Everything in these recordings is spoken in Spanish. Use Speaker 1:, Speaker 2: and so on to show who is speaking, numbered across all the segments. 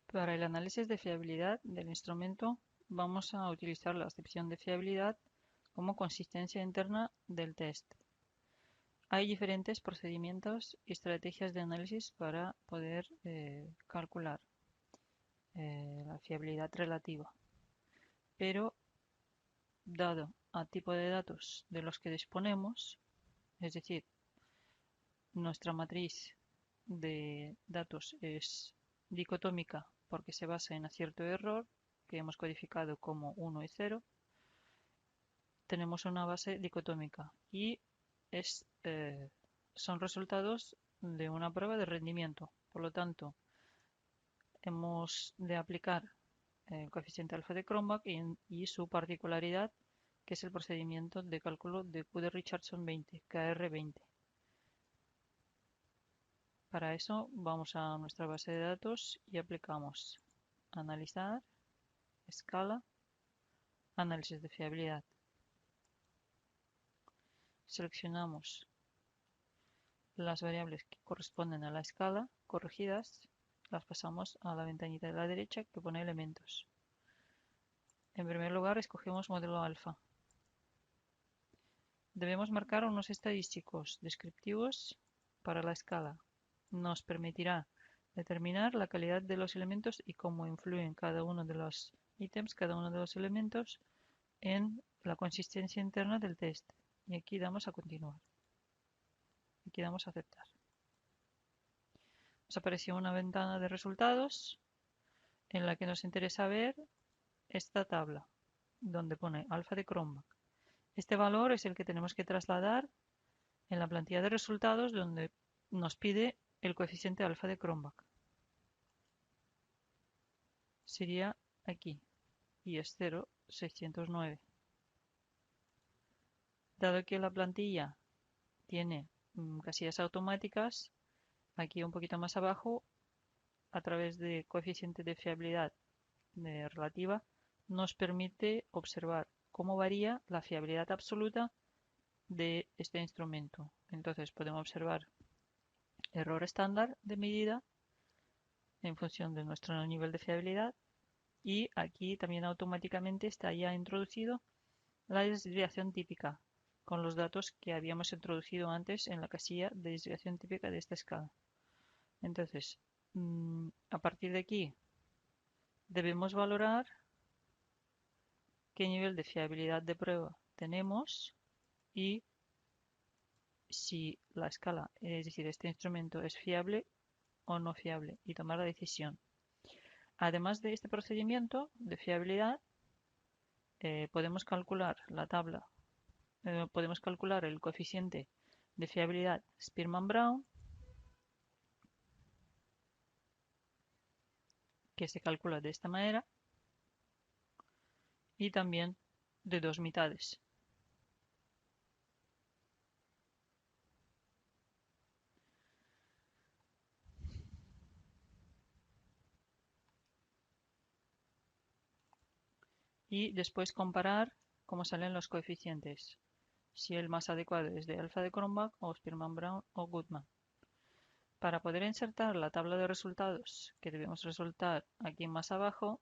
Speaker 1: Para el análisis de fiabilidad del instrumento vamos a utilizar la acepción de fiabilidad como consistencia interna del test. Hay diferentes procedimientos y estrategias de análisis para poder calcular la fiabilidad relativa, pero dado al tipo de datos de los que disponemos, es decir, nuestra matriz de datos es dicotómica porque se basa en acierto-error, que hemos codificado como 1 y 0, tenemos una base dicotómica y son resultados de una prueba de rendimiento. Por lo tanto, hemos de aplicar el coeficiente alfa de Cronbach y su particularidad, que es el procedimiento de cálculo de Q de Richardson 20, KR20. Para eso vamos a nuestra base de datos y aplicamos analizar, escala, análisis de fiabilidad. Seleccionamos las variables que corresponden a la escala corregidas, las pasamos a la ventanita de la derecha que pone elementos. En primer lugar, escogemos modelo alfa. Debemos marcar unos estadísticos descriptivos para la escala. Nos permitirá determinar la calidad de los elementos y cómo influyen cada uno de los ítems, cada uno de los elementos en la consistencia interna del test. Y aquí damos a continuar. Aquí damos a aceptar. Nos apareció una ventana de resultados en la que nos interesa ver esta tabla donde pone alfa de Cronbach. Este valor es el que tenemos que trasladar en la plantilla de resultados donde nos pide el coeficiente alfa de Cronbach. Sería aquí y es 0,609. Dado que la plantilla tiene casillas automáticas, aquí un poquito más abajo, a través de coeficiente de fiabilidad relativa, nos permite observar cómo varía la fiabilidad absoluta de este instrumento. Entonces podemos observar error estándar de medida en función de nuestro nivel de fiabilidad y aquí también automáticamente está ya introducido la desviación típica con los datos que habíamos introducido antes en la casilla de desviación típica de esta escala. Entonces, a partir de aquí debemos valorar qué nivel de fiabilidad de prueba tenemos y si la escala, es decir, este instrumento es fiable o no fiable y tomar la decisión. Además de este procedimiento de fiabilidad, podemos calcular la tabla, podemos calcular el coeficiente de fiabilidad Spearman-Brown, que se calcula de esta manera, y también de dos mitades. Y después comparar cómo salen los coeficientes, si el más adecuado es de alfa de Cronbach o Spearman-Brown o Goodman. Para poder insertar la tabla de resultados que debemos resultar aquí más abajo,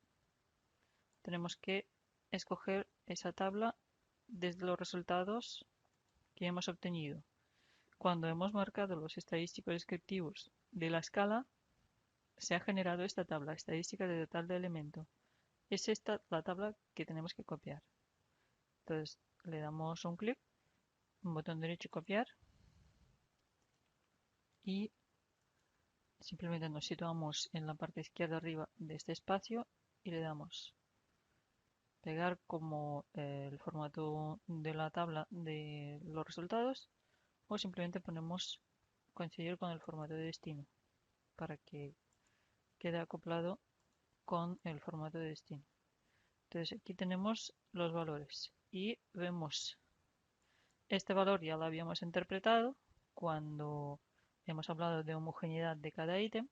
Speaker 1: tenemos que escoger esa tabla desde los resultados que hemos obtenido. Cuando hemos marcado los estadísticos descriptivos de la escala, se ha generado esta tabla, estadística de total de elemento. Es esta la tabla que tenemos que copiar. Entonces le damos un clic, un botón derecho y copiar y simplemente nos situamos en la parte izquierda arriba de este espacio y le damos pegar como el formato de la tabla de los resultados o simplemente ponemos coincidir con el formato de destino para que quede acoplado con el formato de destino. Entonces aquí tenemos los valores y vemos este valor ya lo habíamos interpretado cuando hemos hablado de homogeneidad de cada ítem,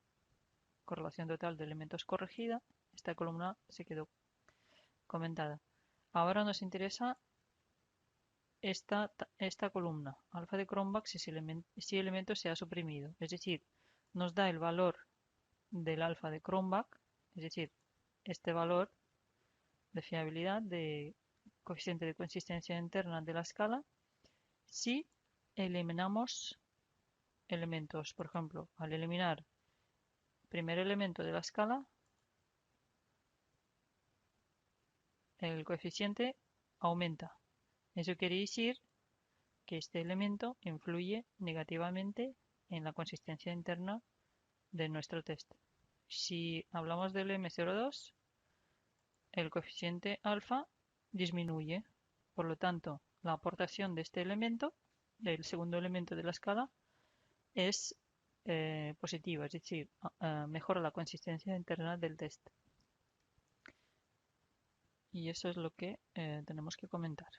Speaker 1: correlación total de elementos corregida. Esta columna se quedó comentada. Ahora nos interesa esta columna, alfa de Cronbach, si elemento se ha suprimido. Es decir, nos da el valor del alfa de Cronbach Es decir, este valor de fiabilidad de coeficiente de consistencia interna de la escala si eliminamos elementos. Por ejemplo, al eliminar primer elemento de la escala, el coeficiente aumenta. Eso quiere decir que este elemento influye negativamente en la consistencia interna de nuestro test. Si hablamos del M02, el coeficiente alfa disminuye. Por lo tanto, la aportación de este elemento, del segundo elemento de la escala, es positiva, es decir, mejora la consistencia interna del test. Y eso es lo que tenemos que comentar.